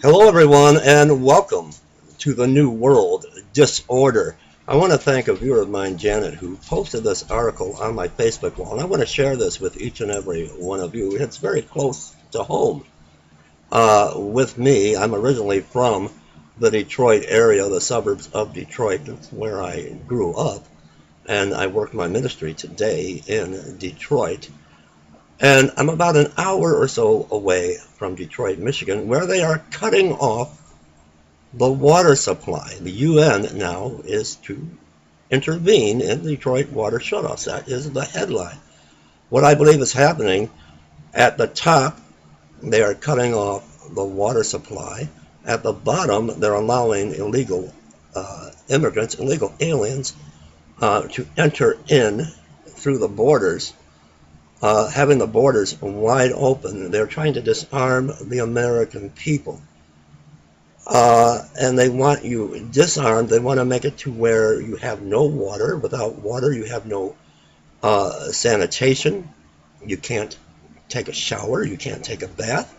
Hello, everyone, and welcome to the New World Disorder. I want to thank a viewer of mine, Janet, who posted this article on my Facebook wall, and I want to share this with each and every one of you. It's very close to home with me. I'm originally from the Detroit area, the suburbs of Detroit. That's where I grew up, and I work my ministry today in Detroit. And I'm about an hour or so away from Detroit, Michigan, where they are cutting off the water supply. The UN now is to intervene in the Detroit water shutoffs. That is the headline. What I believe is happening at the top, they are cutting off the water supply. At the bottom, they're allowing illegal immigrants, illegal aliens, to enter in through the borders, having the borders wide open. They're trying to disarm the American people. And they want you disarmed. They want to make it to where you have no water. Without water, you have no sanitation. You can't take a shower. You can't take a bath.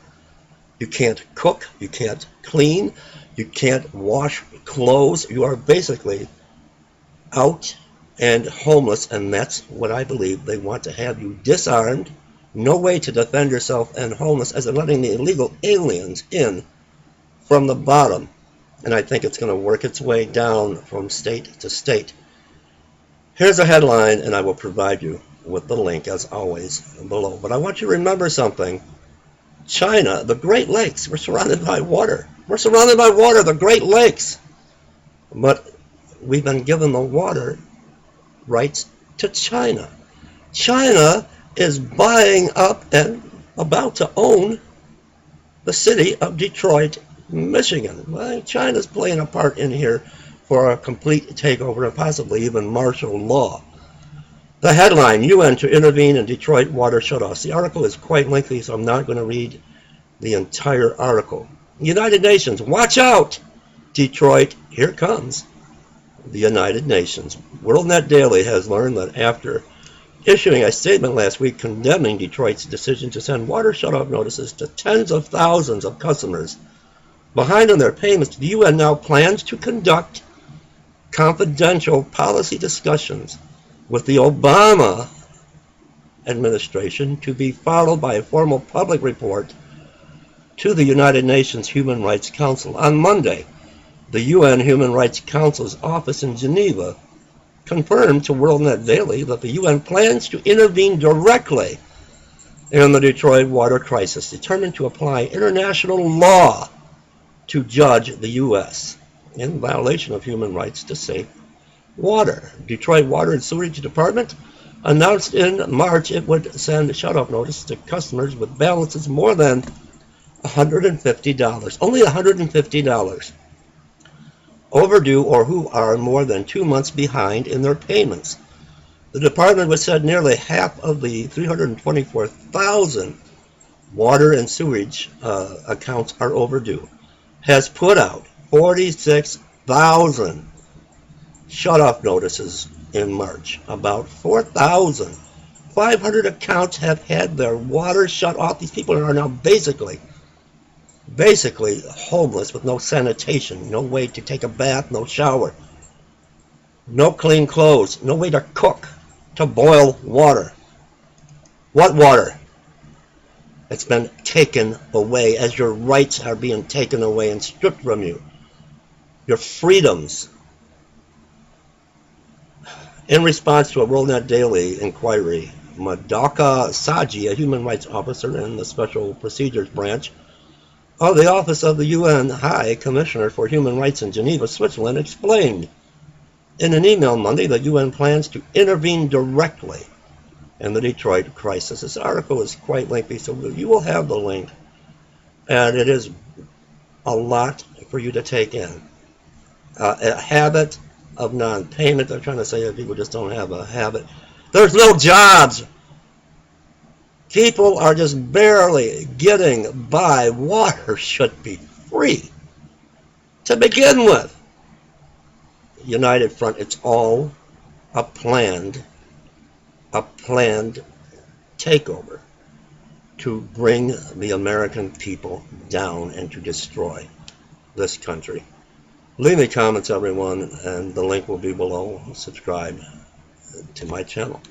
You can't cook. You can't clean. You can't wash clothes. You are basically out and homeless, and that's what I believe. They want to have you disarmed, no way to defend yourself, and homeless, as they're letting the illegal aliens in from the bottom. And I think it's going to work its way down from state to state. Here's a headline, and I will provide you with the link, as always, below. But I want you to remember something. China, the Great Lakes, we're surrounded by water. We're surrounded by water, the Great Lakes. But we've been given the water rights to China. China is buying up and about to own the city of Detroit, Michigan. Well, China's playing a part in here for a complete takeover and possibly even martial law. The headline, UN to intervene in Detroit water shutoffs. The article is quite lengthy, so I'm not going to read the entire article. United Nations, watch out! Detroit, here comes the United Nations. WorldNet Daily has learned that after issuing a statement last week condemning Detroit's decision to send water shutoff notices to tens of thousands of customers behind on their payments, the UN now plans to conduct confidential policy discussions with the Obama administration, to be followed by a formal public report to the United Nations Human Rights Council. On Monday, the UN Human Rights Council's office in Geneva confirmed to WorldNet Daily that the UN plans to intervene directly in the Detroit water crisis, determined to apply international law to judge the U.S. in violation of human rights to safe water. Detroit Water and Sewerage Department announced in March it would send shutoff notices to customers with balances more than $150, only $150, overdue or who are more than 2 months behind in their payments. The department, which said nearly half of the 324,000 water and sewage accounts are overdue, has put out 46,000 shutoff notices in March. About 4,500 accounts have had their water shut off. These people are now basically homeless, with no sanitation, no way to take a bath, no shower, no clean clothes, no way to cook, to boil water. What water? It's been taken away, as your rights are being taken away and stripped from you. Your freedoms. In response to a WorldNet Daily inquiry, Madaka Saji, a human rights officer in the Special Procedures Branch of the Office of the UN High Commissioner for Human Rights in Geneva, Switzerland, explained in an email Monday that UN plans to intervene directly in the Detroit crisis. This article is quite lengthy, so you will have the link, and it is a lot for you to take in. A habit of non-payment. They're trying to say that people just don't have a habit. There's no jobs. People are just barely getting by. Water should be free to begin with. United Front, it's all a planned takeover. to bring the American people down and to destroy this country. Leave me comments, everyone, and the link will be below. Subscribe to my channel.